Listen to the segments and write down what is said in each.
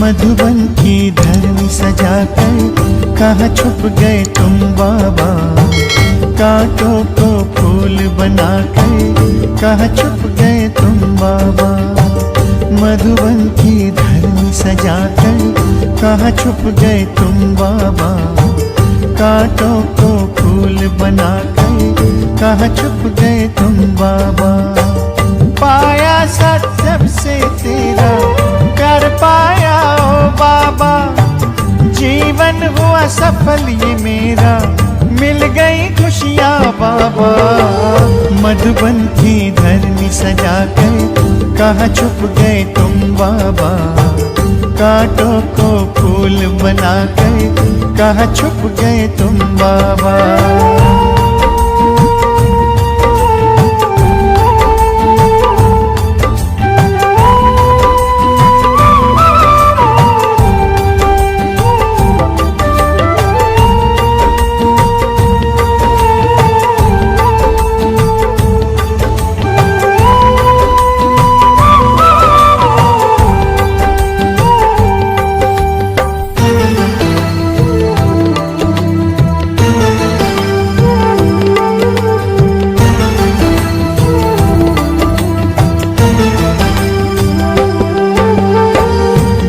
मधुबन की धरनी सजाकर कहाँ छुप गए तुम बाबा। कांटों को फूल बनाकर कहाँ छुप गए तुम बाबा। मधुबन की धरनी सजाकर कहाँ छुप गए तुम बाबा। कांटों को फूल बनाकर कहाँ छुप गए तुम बाबा। पाया सत्सब से तेरा कर पाया ओ बाबा। जीवन हुआ सफल ये मेरा, मिल गई खुशियाँ बाबा। मधुबन की धरनी सजाकर कहाँ छुप गए तुम बाबा। कांटों को फूल बनाकर कहाँ छुप गए तुम बाबा।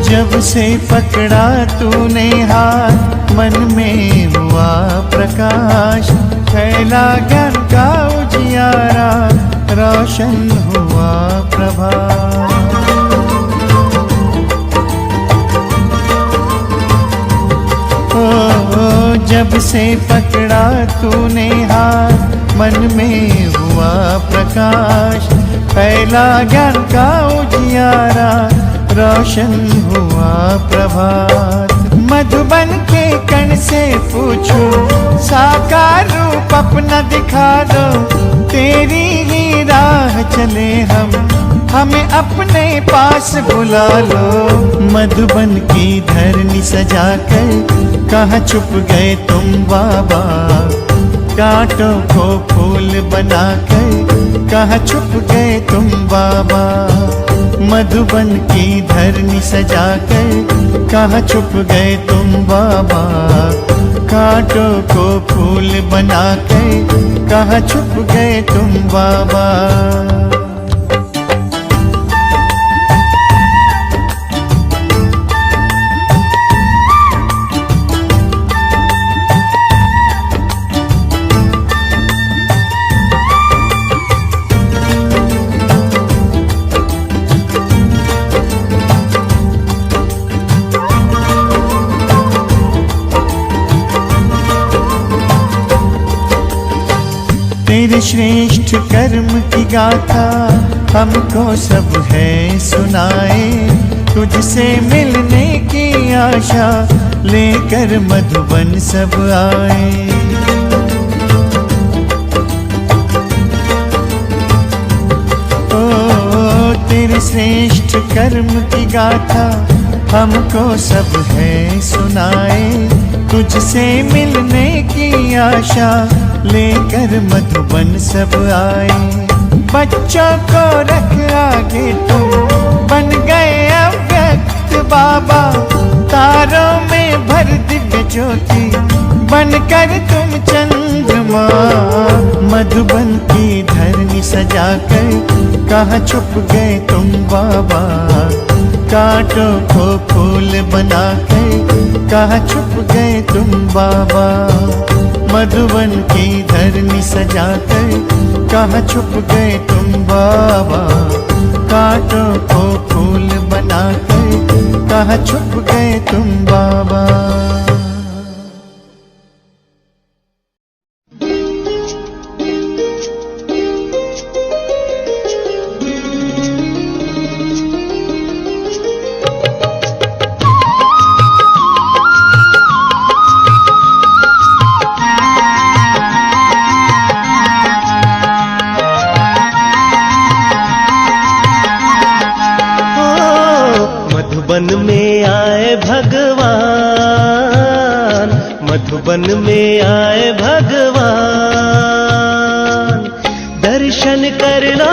जब से पकड़ा तूने हाथ मन में हुआ प्रकाश। फैला ज्ञान का उजियारा, रोशन हुआ प्रभात। ओ जब से पकड़ा तूने हाथ मन में हुआ प्रकाश। फैला ज्ञान का उजियारा, रोशन हुआ प्रभात। मधुबन के कण से पूछो, साकार रूप अपना दिखा दो। तेरी ही राह चले हम, हमें अपने पास बुला लो। मधुबन की धरनी सजाकर कहाँ छुप गए तुम बाबा। कांटों को फूल बनाकर कहाँ छुप गए तुम बाबा। मधुबन की धरनी सजाकर कहाँ छुप गए तुम बाबा। कांटों को फूल बनाकर कहाँ छुप गए तुम बाबा। तेरे श्रेष्ठ कर्म की गाथा हमको सब है सुनाए। तुझसे मिलने की आशा लेकर मधुबन सब आए। ओ तेरे श्रेष्ठ कर्म की गाथा हमको सब है सुनाए। तुझसे मिलने की आशा लेकर मधुबन सब आए। बच्चों को रख आगे तुम बन गए अव्यक्त बाबा। तारों में भर दिव्य ज्योति बनकर तुम चंद्रमा। मधुबन की धरनी सजाकर कहाँ छुप गए तुम बाबा। कांटों को फूल बनाकर कहाँ छुप गए तुम बाबा। मधुबन की धरनी सजाकर कहाँ छुप गए तुम बाबा। कांटों को फूल बनाकर कहाँ छुप गए तुम बाबा। मधुबन में आए भगवान, मधुबन में आए भगवान। दर्शन करना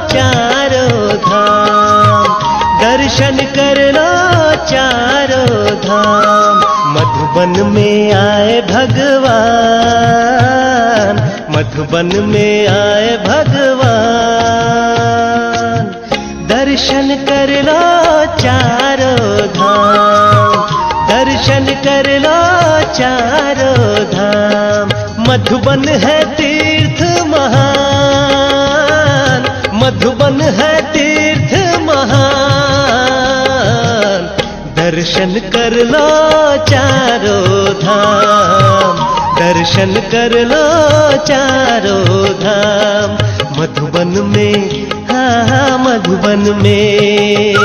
चारों धाम, दर्शन करना चारों धाम। मधुबन में आए भगवान, मधुबन में आए भगवान। दर्शन कर लो चारों धाम, दर्शन कर लो चारों धाम। मधुबन है तीर्थ महान, मधुबन है तीर्थ महान। दर्शन कर लो चारों धाम, दर्शन कर लो चारों धाम। मधुबन में, हाँ हाँ मधुबन में।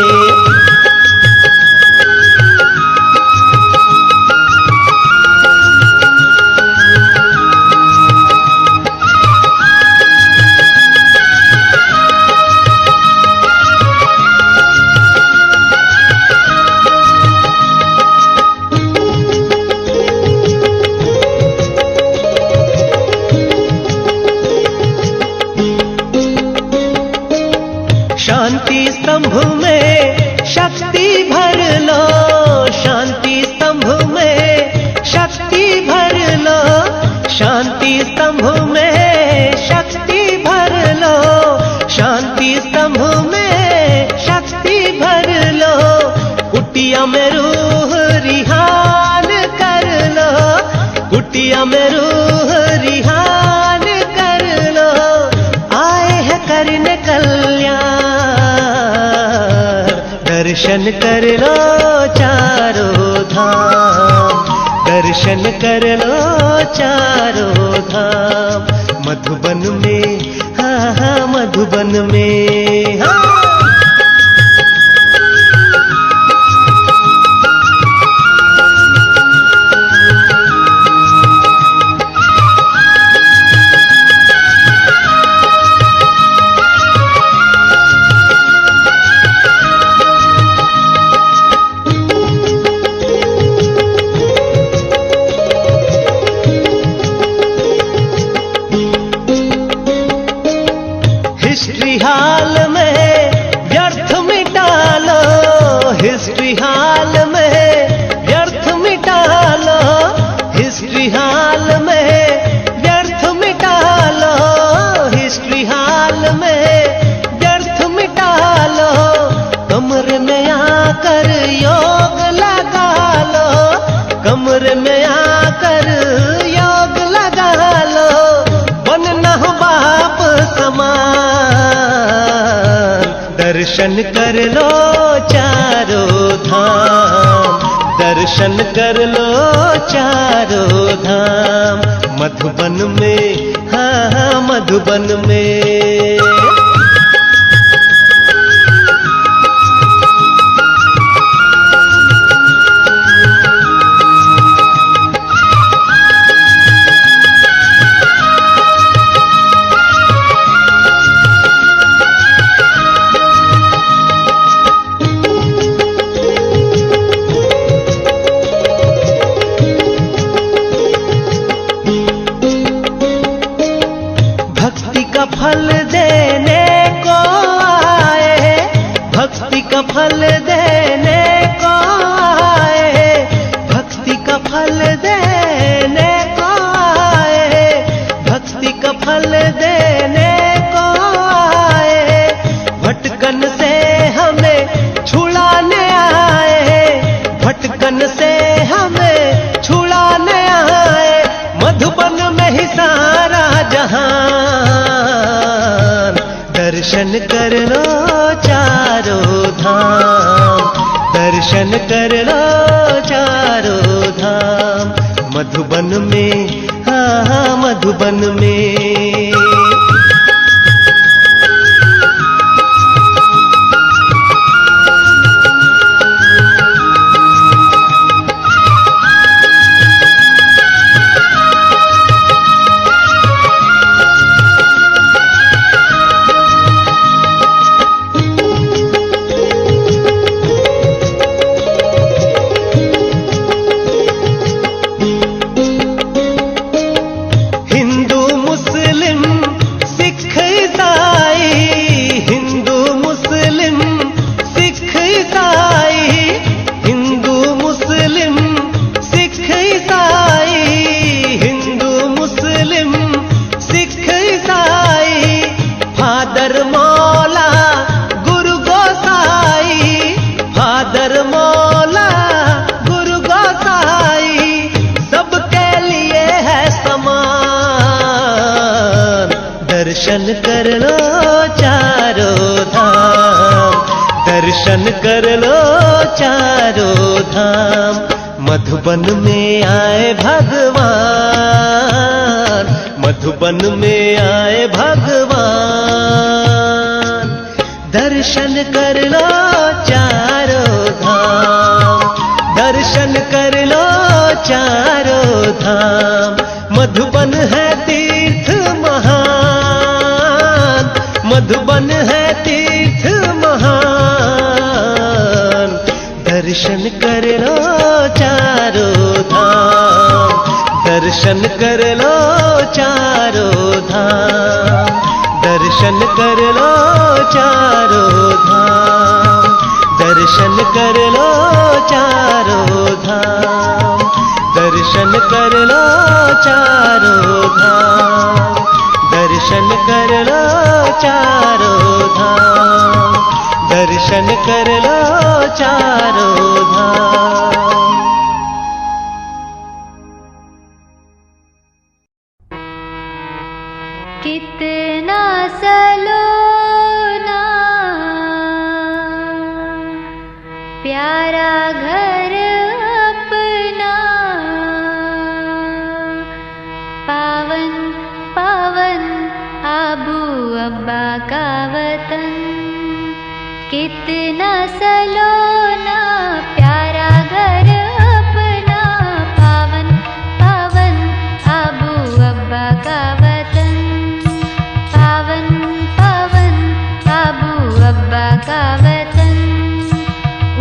शांति स्तंभ में शक्ति भर लो, शांति स्तंभ में शक्ति भर लो, शांति स्तंभ में शक्ति भर लो, शांति स्तंभ में शक्ति भर लो। कुटिया में रूह रिहान कर लो, कुटिया में रूह रिहान कर लो। आए हैं करने कल्याण, दर्शन कर लो चारों धाम, दर्शन कर लो चारों धाम। मधुबन में, हाँ हाँ मधुबन में, हाँ। हिस्ट्री हाल में व्यर्थ मिटा लो, हिस्ट्री हाल में व्यर्थ मिटा लो, हिस्ट्री हाल में व्यर्थ मिटा लो, हिस्ट्री हाल में व्यर्थ मिटा लो। कमरे में आकर योग लगा लो, कमरे में आकर योग लगा लो। बनना हो बाप समान, दर्शन कर लो चारों धाम, दर्शन कर लो चारों धाम। मधुबन में, हाँ हाँ मधुबन में। भक्ति का फल देने को आए, भक्ति का फल देने को आए, भक्ति का फल देने को आए, भक्ति का फल देने को आए। भटकन से हमें छुड़ाने आए, भटकन से हमें छुड़ाने आए। मधुबन में ही सारा जहान, दर्शन कर लो चारों धाम, दर्शन कर लो चारों धाम। मधुबन में, हाँ हाँ मधुबन में। हिंदू मुस्लिम दर्शन कर लो चारों धाम, दर्शन कर लो चारों धाम। मधुबन में आए भगवान, मधुबन में आए भगवान। दर्शन कर लो चारों धाम, दर्शन कर लो चारों धाम। मधुबन है तीर्थ महान, मधुबन है तीर्थ महान। दर्शन कर लो चारों धाम, दर्शन कर लो चारों धाम, दर्शन कर लो चारों धाम, दर्शन कर लो चारों धाम, दर्शन कर लो चारों धाम, दर्शन कर लो चारों धाम, दर्शन कर लो चारों धाम। कितना सलोना प्यारा घर अपना, पावन पावन आबू अब्बा का वतन। कितना सलोना प्यारा घर अपना, पावन पावन आबू अब्बा का वतन, पावन पावन आबू अब्बा का वतन।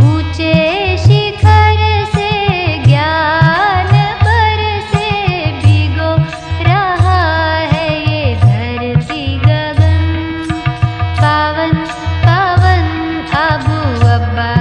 ऊंचे शिखर से ज्ञान बरसे, भिगो रहा है ये धरती गगन। पावन पावन आबू अब्बा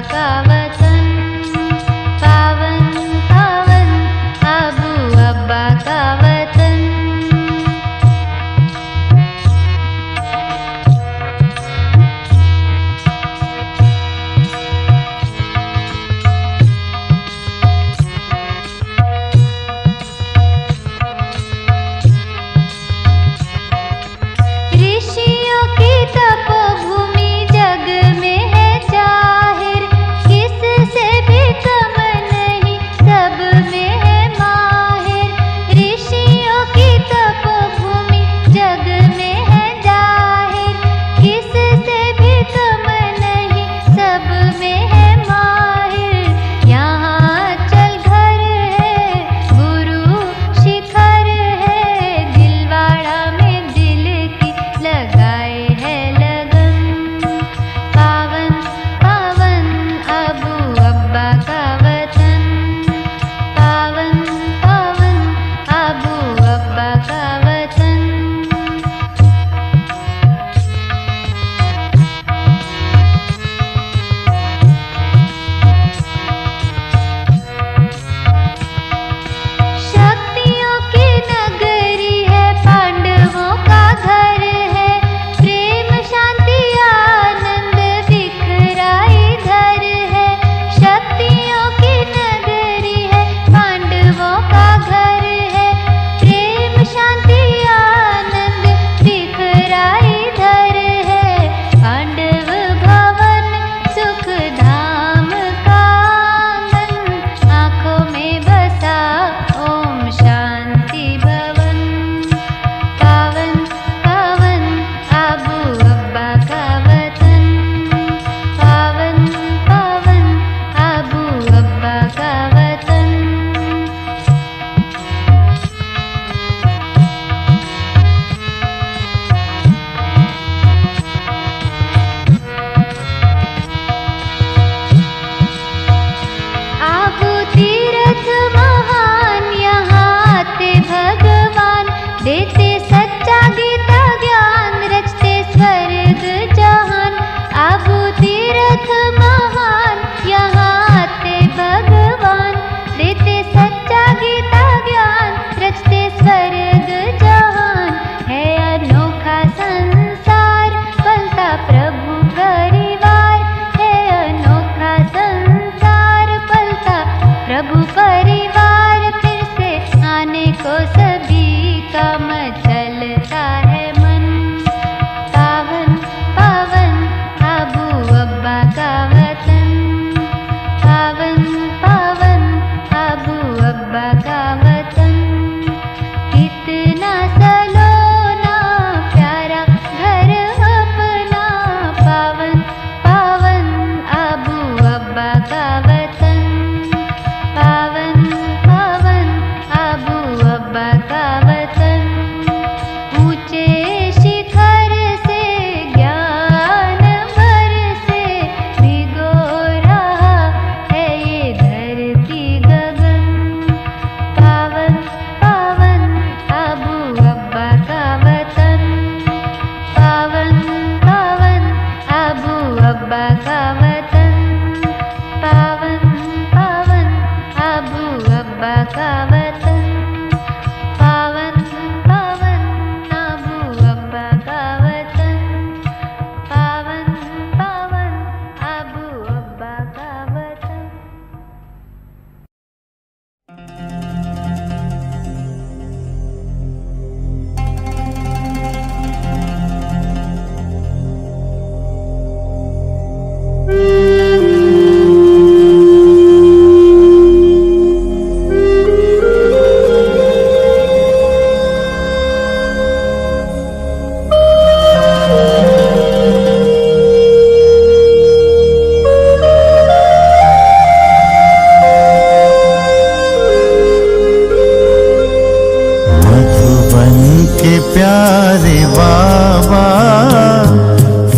प्यारे बाबा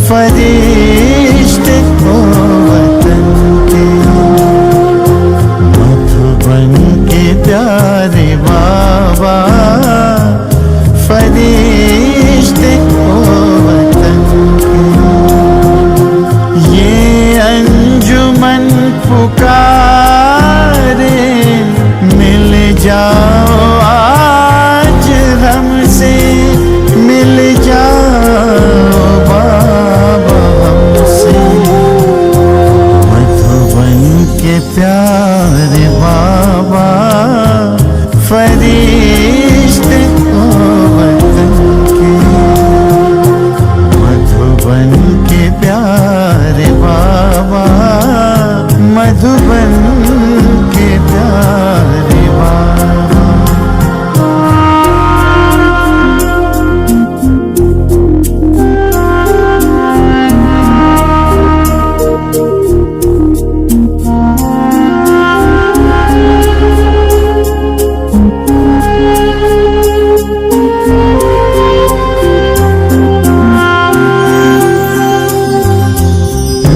फरिश्ते को वतन के, मधुबन के प्यारे बाबा फरिश्ते को वतन के। ये अंजुमन पुकारे मिल जाओ आज हमसे, मिल जाओ बाबा हमसे। मधुबन के प्यारे बाबा फरिश्ते को वतन के, मधुबन के प्यारे बाबा, मधुबन के प्यारे बाबा।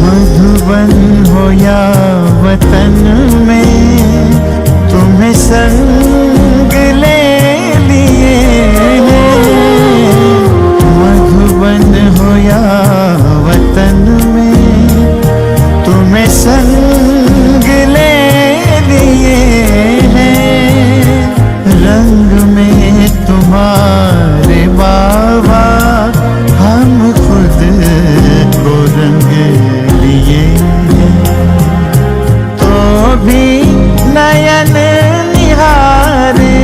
मधुबन हो या वतन में तुम्हें संग ले लिए हैं। मधुबन हो या वतन में तुम्हें संग ले लिए हैं। रंग में तुम्हारे बाबा हम खुद को रंग लिए हैं। तो भी नयन निहारे,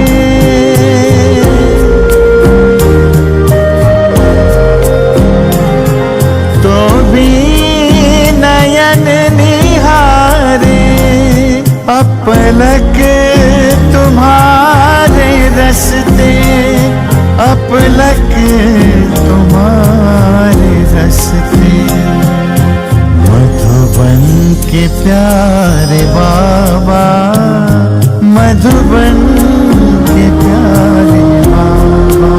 तो भी नयन निहारे। अपलक तुम्हारे रस्ते, अपलक तुम्हारे रस्ते। मधुबन के प्यारे बाबा, मधुबन के प्यारे बाबा,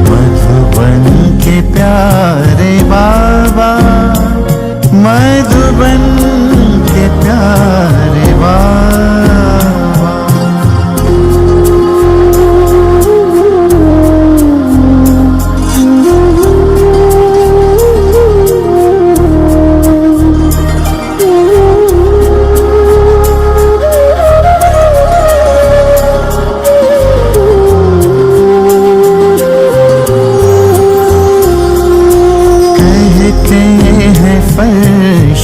मधुबन के प्यारे बाबा, मधुबन के प्यारे बाबा।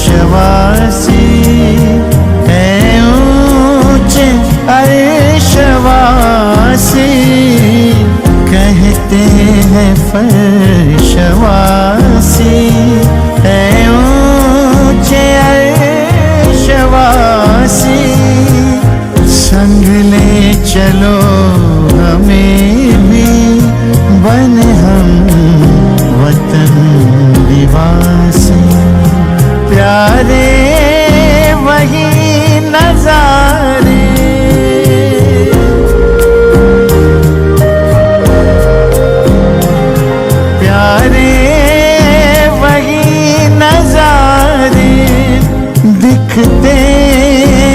फर्शवासी है ऊंचे अर्शवासी, कहते हैं फर्शवासी है ऊंचे अर्शवासी। संग ले चलो हमें भी बने हम वतन निवासी। प्यारे वही नजारे, प्यारे वही नजारे दिखते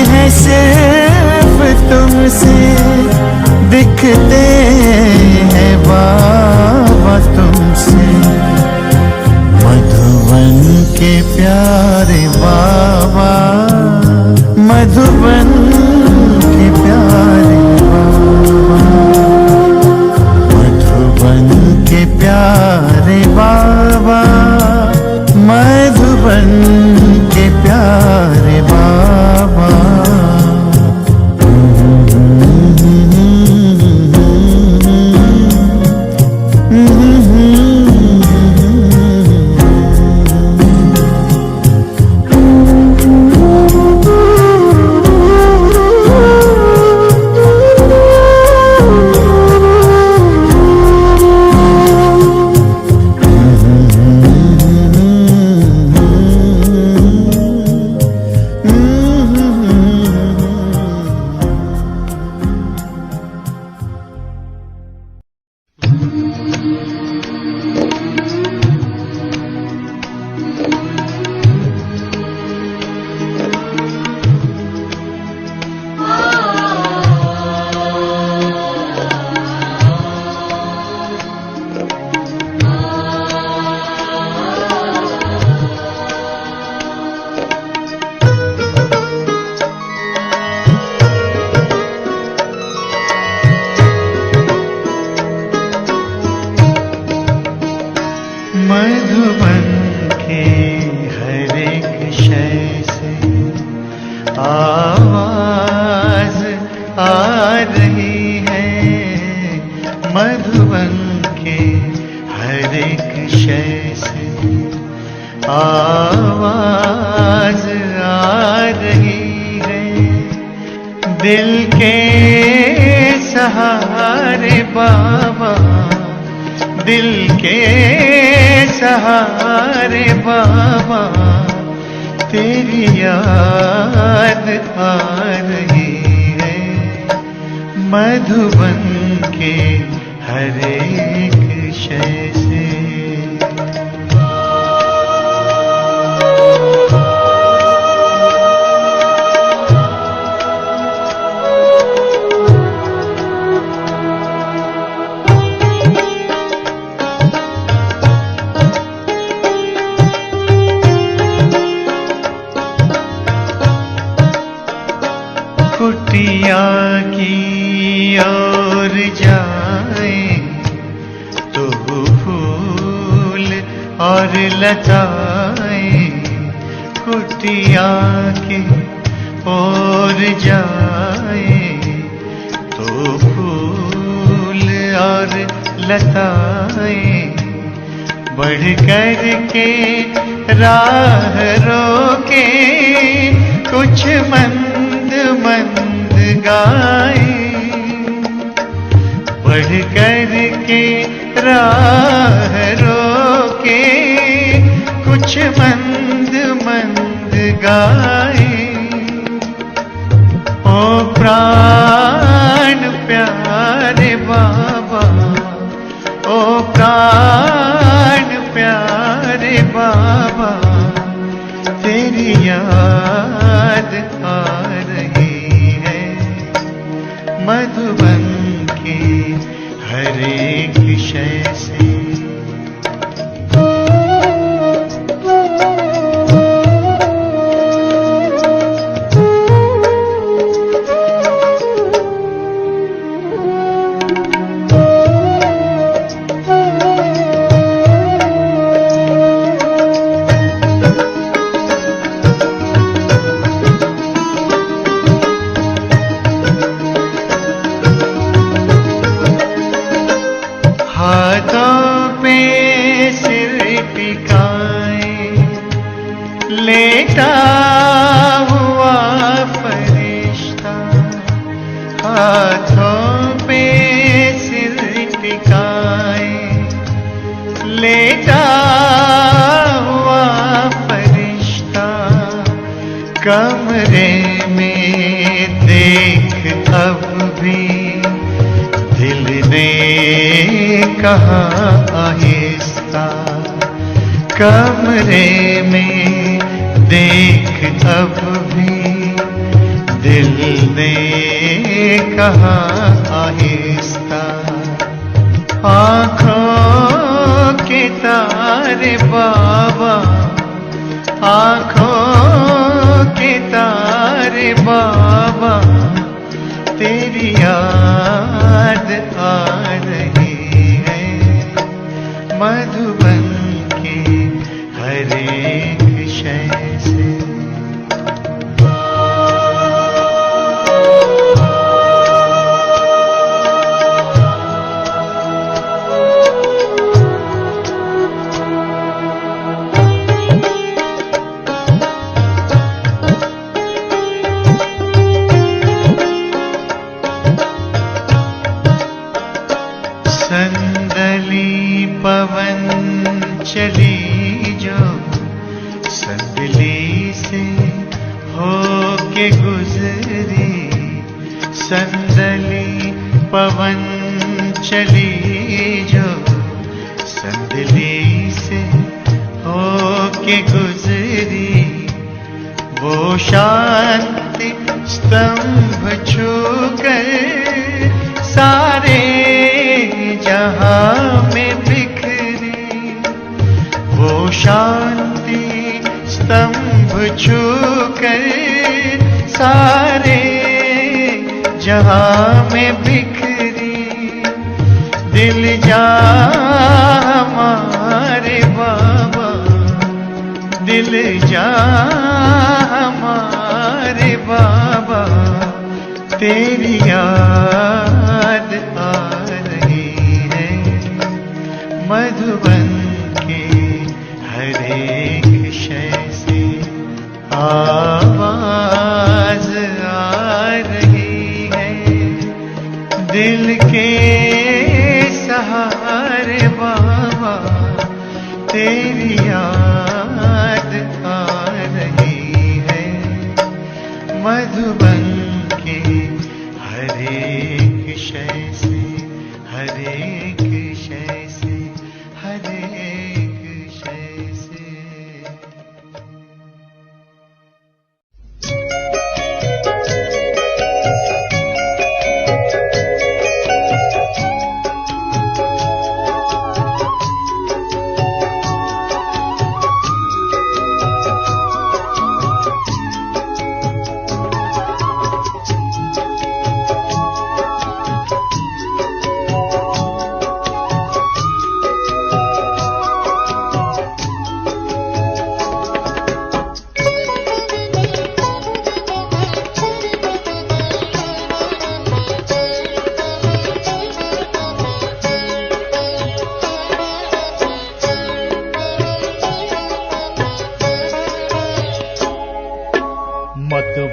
हैं सिर्फ तुमसे, दिखते हैं बाबा तुमसे। मधुबन के प्यारे बाबा, मधुबन के प्यारे बाबा, मधुबन के प्यारे बाबा, मधुबन के प्यारे बाबा। आवाज आ रही है मधुबन के हर एक शय से, आवाज आ रही है दिल के सहारे बाबा, दिल के सहारे बाबा, तेरी याद आ रही है मधुबन के हर एक शय से। कुटिया की ओर जाए तो फूल और लताएं, कुटिया की ओर जाए तो फूल और लताएं, बढ़ कर के राह रोके कुछ मंद मंद गाए, बढ़ कर के राह रोके कुछ मंद मंद गाए। ओ प्राण प्यारे बाबा, ओ प्राण प्यारे बाबा, तेरी याद आ रही है मधुबन के हर एक शय से। हाथों पे सिर टिकाए लेटा हुआ फरिश्ता, हाथों पे सिर टिकाए लेटा हुआ फरिश्ता, कमरे में देख अब भी दिल ने कहा आहिस्ता, कमरे में देख अब भी दिल ने कहा आहिस्ता। आँखों के तारे बाबा, आँखों के तारे बाबा, तेरी याद आ रही है मधुबन के हर एक शय से। संदली पवन चली जो संदली से होके गुजरी, संदली पवन चली जो संदली से होके गुजरी, वो शांति स्तंभ छूकर सारे जहां में बिखरी, वो शांति स्तंभ छूकर सारे जहां में बिखरी, दिल जा हमारे बाबा, दिल जा हमारे रे बाबा तेरी याद आ रही है। मधुबन के हर एक शय से आवाज आ रही है। दिल के सहारे बाबा तेरी याद आ रही है। मधुबन के हर एक शय से, हर एक शय से, हर एक शय से।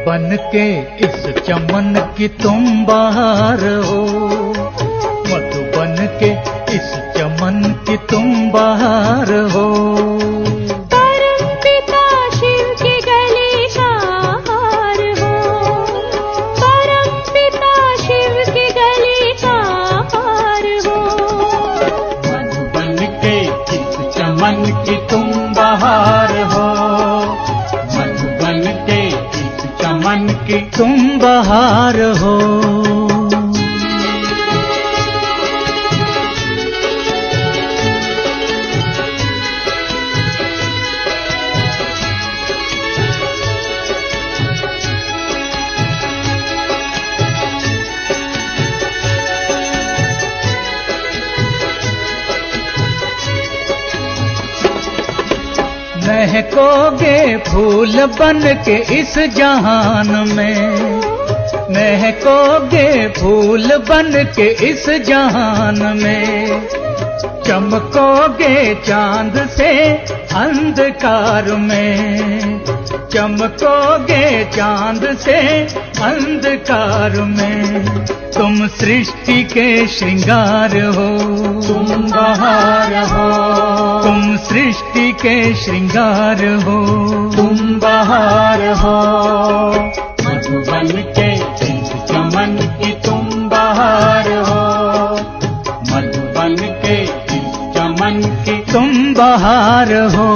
बन के इस चमन की तुम बहार हो, मधुबन के इस चमन की तुम बहार हो। परम पिता शिव के गले का हार हो, परम पिता शिव के गले का हार हो। मधुबन के इस चमन की तुम बहार हो, मधुबन के चमन की तुम बहार हो। महकोगे फूल बन के इस जहान में, महकोगे फूल बन के इस जहान में। चमकोगे चांद से अंधकार में, चमकोगे चांद से अंधकार में। तुम सृष्टि के श्रृंगार हो, तुम बहार हो। तुम सृष्टि के श्रृंगार हो, तुम बहार हो। मधुबन के इस चमन की तुम बहार हो, मधुबन के इस चमन की तुम बहार हो।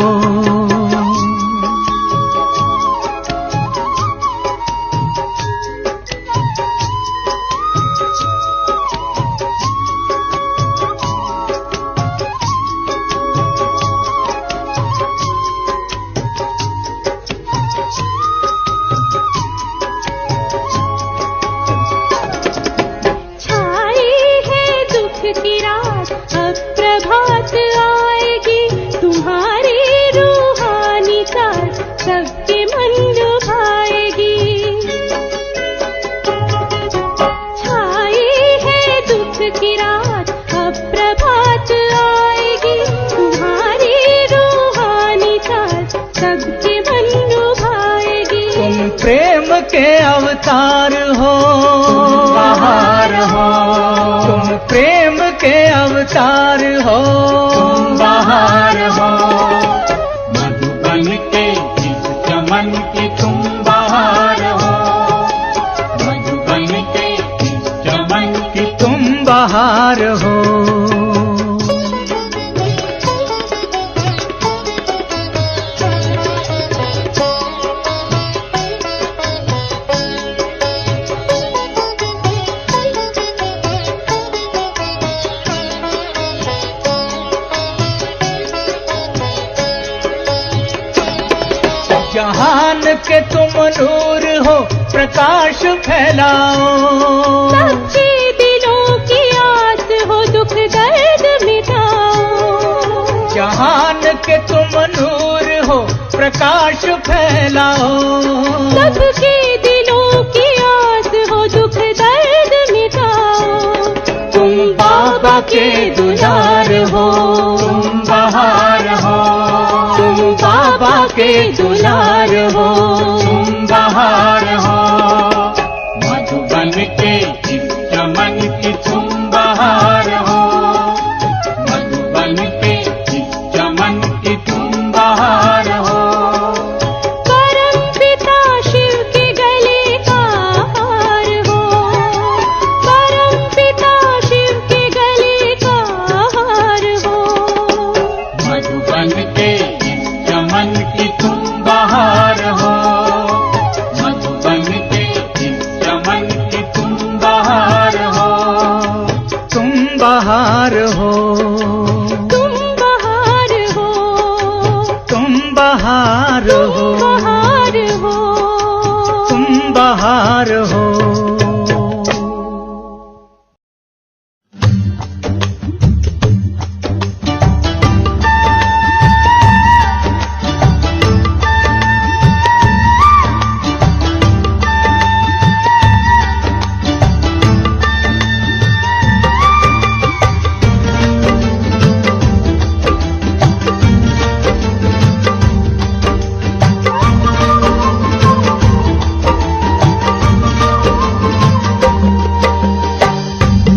के अवतार हो, तुम बहार हो। तुम प्रेम के अवतार हो, तुम बहार हो। मधुबन के इस चमन की तुम बहार हो, मधुबन के इस चमन की तुम बहार हो। जहान के तुम नूर हो, प्रकाश फैलाओ। सबके दिलों की आस हो, दुख दर्द मिटाओ। जहान के तुम नूर हो, प्रकाश फैलाओ। सबके दिलों की आस हो, दुख दर्द मिटाओ। तुम बाबा के दुलार हो, तुम बहार हो। तुम बाबा के दुलार हो, तुम बहार हो। मधुबन के इस चमन की तुम बहार हो। मधुबन के इस चमन की तुम बहार हो। परम पिता शिव के गले का हार हो। परम पिता शिव के गले का हार हो। मधुबन के इस चमन की तुम बहार हो। मधुबन के इस चमन की तुम बहार हो। तुम बहार हो। तुम बहार हो। तुम बहार तुम हो। बहार हो। तुम बहार हो।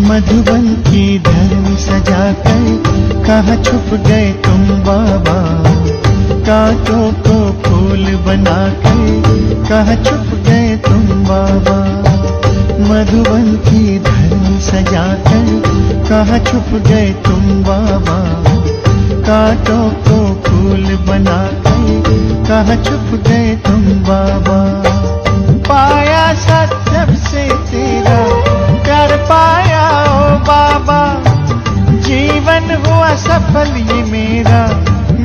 मधुबन की धरनी सजाकर कहाँ छुप गए तुम बाबा। कांटों को फूल बनाकर कहाँ छुप गए तुम बाबा। मधुबन की धरनी सजाकर कहाँ छुप गए तुम बाबा। कांटों को फूल बनाकर कहाँ छुप गए तुम बाबा। पाया सत्सब से तेरा कर पाया ओ बाबा। जीवन हुआ सफल ये मेरा,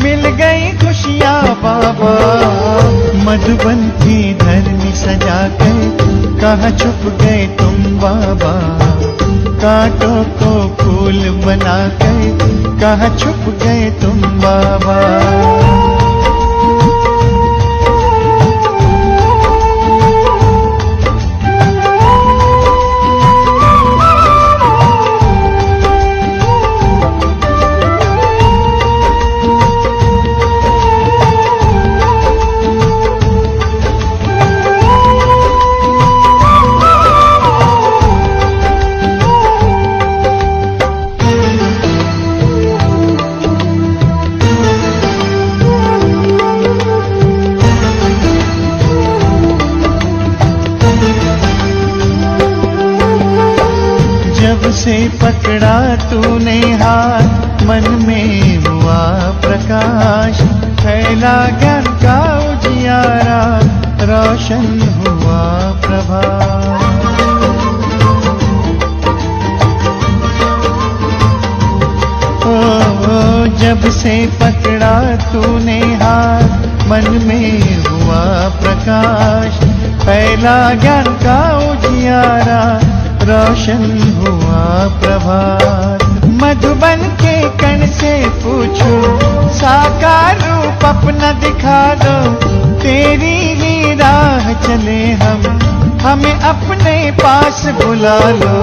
मिल गई खुशियाँ बाबा। मधुबन की धरनी सजाकर कहाँ छुप गए तुम बाबा। कांटों को फूल बनाकर कहाँ छुप गए तुम बाबा। जब से पकड़ा तूने हाथ, मन में हुआ प्रकाश। फैला ज्ञान का उजियारा, रोशन हुआ प्रभात। ओ जब से पकड़ा तूने हाथ, मन में हुआ प्रकाश। फैला ज्ञान का उजियारा, रोशन हुआ प्रभात। मधुबन के कण से पूछो, साकार रूप अपना दिखा दो। तेरी ही राह चले हम, हमें अपने पास बुला लो।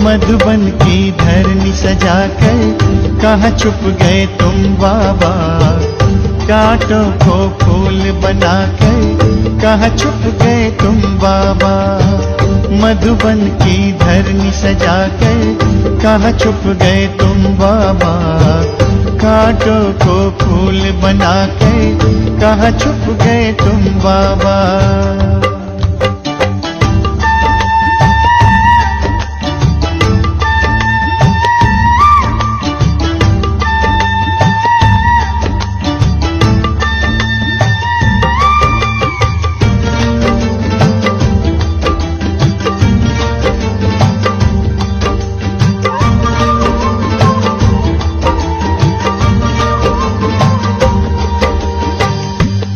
मधुबन की धरनी सजाकर कहाँ छुप गए तुम बाबा। कांटों को फूल बनाकर कहाँ छुप गए तुम बाबा। मधुबन की धरनी सजाकर कहाँ छुप गए तुम बाबा। कांटों को फूल बनाकर कहाँ छुप गए तुम बाबा।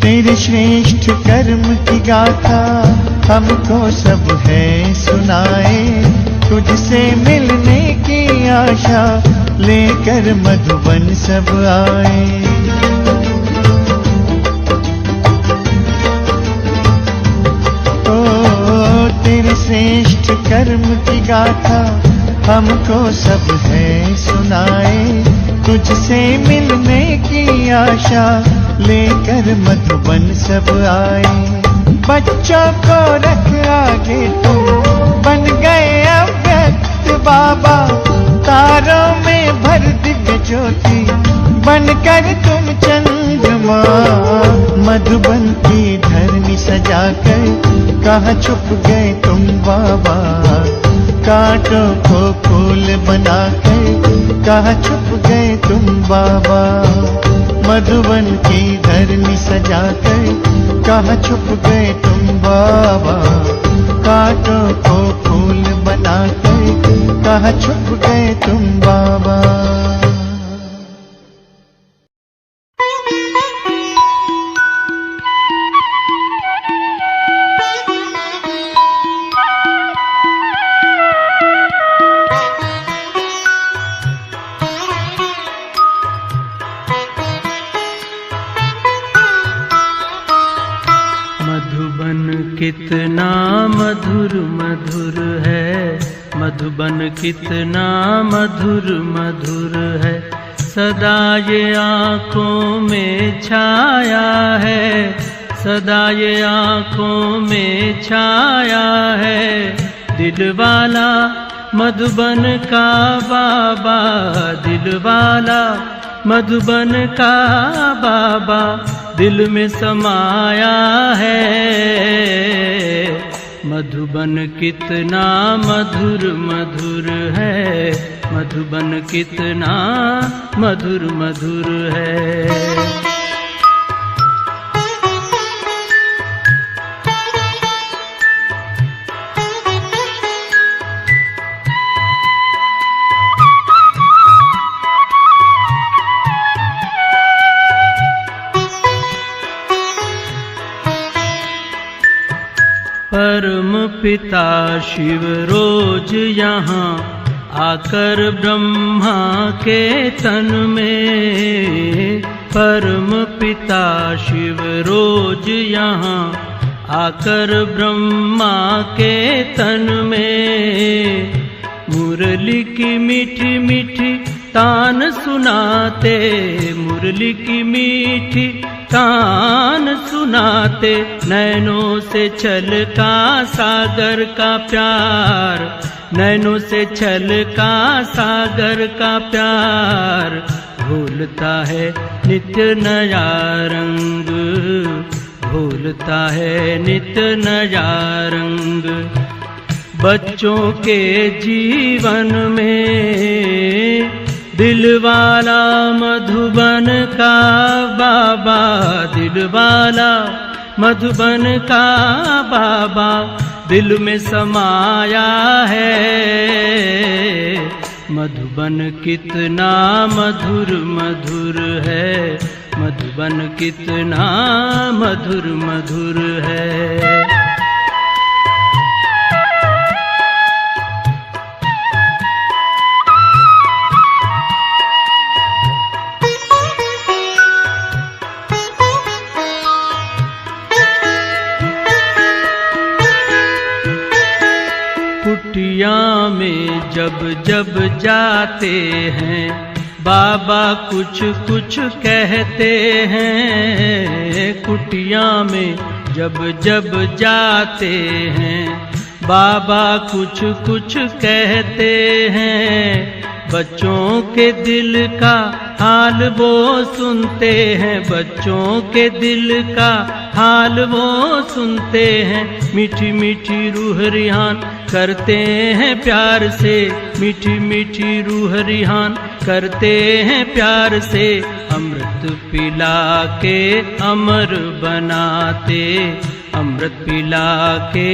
तेरे श्रेष्ठ कर्म की गाथा हमको सब है सुनाए। तुझसे मिलने की आशा लेकर मधुबन सब आए। श्रेष्ठ कर्म की गाथा हमको सब है सुनाए। तुझसे मिलने की आशा लेकर मधुबन सब आए। बच्चों को रख आगे तुम बन गए अव्यक्त बाबा। तारों में भर दिव्य ज्योति बनकर तुम चंद्रमा। मधुबन की धरनी सजाकर कहाँ छुप गए तुम बाबा। कांटों को फूल बनाकर कहाँ छुप गए तुम बाबा। मधुबन की धरनी सजाकर कहाँ छुप गए तुम बाबा। कांटों को फूल बनाकर कहाँ छुप गए तुम बाबा। कितना मधुर मधुर है, मधुबन कितना मधुर मधुर है। सदा ये आँखों में छाया है, सदा ये आँखों में छाया है। दिलवाला मधुबन का बाबा, दिलवाला मधुबन का बाबा दिल में समाया है। मधुबन कितना मधुर मधुर है, मधुबन कितना मधुर मधुर है। परम पिता शिव रोज यहाँ आकर ब्रह्मा के तन में। परम पिता शिव रोज यहाँ आकर ब्रह्मा के तन में। मुरली की मीठी मीठी तान सुनाते, मुरली की मीठी तान सुनाते। नैनों से छलका सागर का प्यार, नैनों से छलका सागर का प्यार। भूलता है नित्य नया रंग, भूलता है नित्य नया रंग। बच्चों के जीवन में दिलवाला मधुबन का बाबा, दिलवाला मधुबन का बाबा दिल में समाया है। मधुबन कितना मधुर मधुर है, मधुबन कितना मधुर मधुर है। कुटिया में जब जब जाते हैं बाबा कुछ कुछ कहते हैं। कुटिया में जब जब जाते हैं बाबा कुछ कुछ कहते हैं। बच्चों के दिल का हाल वो सुनते हैं, बच्चों के दिल का हाल वो सुनते हैं। मीठी मीठी रूह रिहान करते हैं प्यार से, मीठी मीठी रूह रिहान करते हैं प्यार से। अमृत पिला के अमर बनाते, अमृत पिला के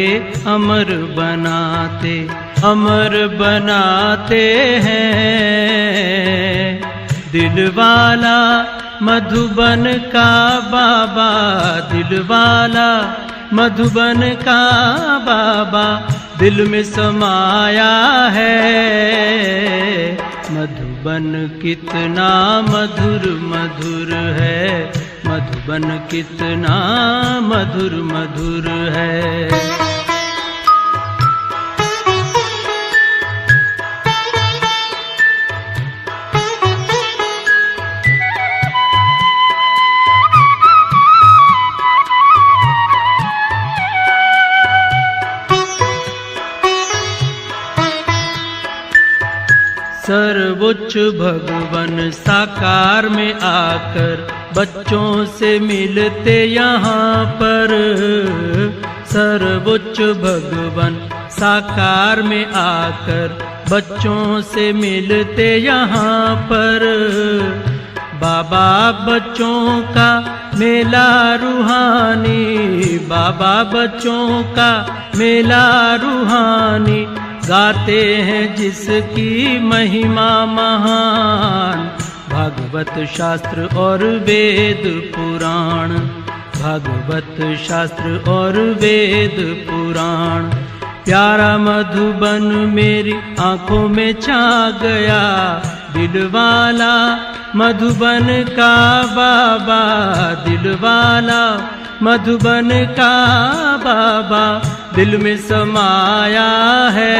अमर बनाते, अमर बनाते हैं। दिलवाला मधुबन का बाबा, दिलवाला मधुबन का बाबा दिल में समाया है। मधुबन कितना मधुर मधुर है, मधुबन कितना मधुर मधुर है। सर्वोच्च भगवन साकार में आकर बच्चों से मिलते यहाँ पर। सर्वोच्च भगवन साकार में आकर बच्चों से मिलते यहाँ पर। बाबा बच्चों का मेला रूहानी, बाबा बच्चों का मेला रूहानी, गाते हैं जिसकी महिमा महान। भागवत शास्त्र और वेद पुराण, भागवत शास्त्र और वेद पुराण। प्यारा मधुबन मेरी आंखों में छा गया, दिलवाला मधुबन का बाबा, दिलवाला मधुबन का बाबा दिल में समाया है।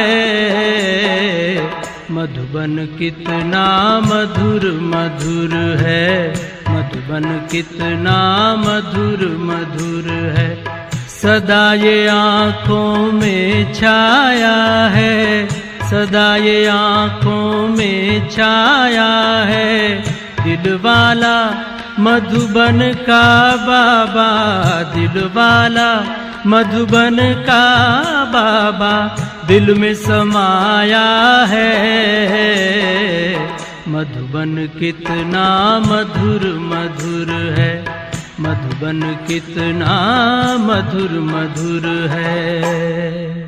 मधुबन कितना मधुर मधुर है, मधुबन कितना मधुर मधुर है। सदा ये आँखों में छाया है, सदा ये आँखों में छाया है। दिलवाला मधुबन का बाबा, दिलवाला मधुबन का बाबा दिल में समाया है। मधुबन कितना मधुर मधुर है, मधुबन कितना मधुर मधुर है।